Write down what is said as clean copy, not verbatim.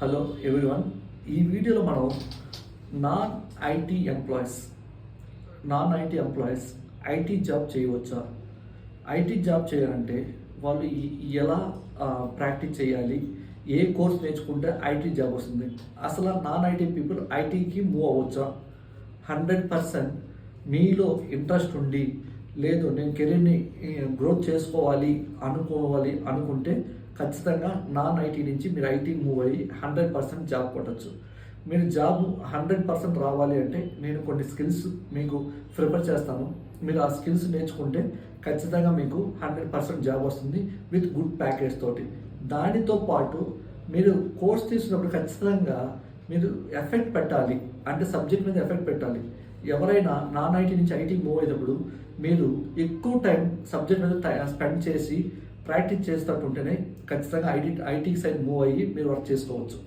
Hello everyone. ఈ వీడియోలో మనం non IT employees IT job చేయవచ్చా, ఐటీ జాబ్ చేయాలంటే వాళ్ళు ఎలా ప్రాక్టీస్ చేయాలి, ఏ కోర్స్ నేర్చుకుంటే ఐటీ జాబ్ వస్తుంది, అసలు నాన్ ఐటీ పీపుల్ ఐటీకి మూవ్ అవ్వచ్చా? 100% మీలో ఇంట్రెస్ట్ ఉండి లేదు నేను కెరీర్ని గ్రోత్ చేసుకోవాలి అనుకుంటే ఖచ్చితంగా నాన్ ఐటీ నుంచి మీరు ఐటీ మూవ్ అయ్యి 100% జాబ్ కొట్టచ్చు. మీరు జాబ్ 100% రావాలి అంటే నేను కొన్ని స్కిల్స్ మీకు ప్రిఫర్ చేస్తాను. మీరు ఆ స్కిల్స్ నేర్చుకుంటే ఖచ్చితంగా మీకు 100% జాబ్ వస్తుంది విత్ గుడ్ ప్యాకేజ్ తోటి. దానితో పాటు మీరు కోర్స్ తీసుకున్నప్పుడు ఖచ్చితంగా మీరు ఎఫెక్ట్ పెట్టాలి, అంటే సబ్జెక్ట్ మీద ఎఫెక్ట్ పెట్టాలి. ఎవరైనా నాన్ ఐటీ నుంచి ఐటీ మూవ్ అయ్యేటప్పుడు మీరు ఎక్కువ టైం సబ్జెక్ట్ మీద స్పెండ్ చేసి ప్రాక్టీస్ చేసేటట్టు ఉంటేనే ఖచ్చితంగా ఐటీ సైడ్ మూవ్ అయ్యి మీరు వర్క్ చేసుకోవచ్చు.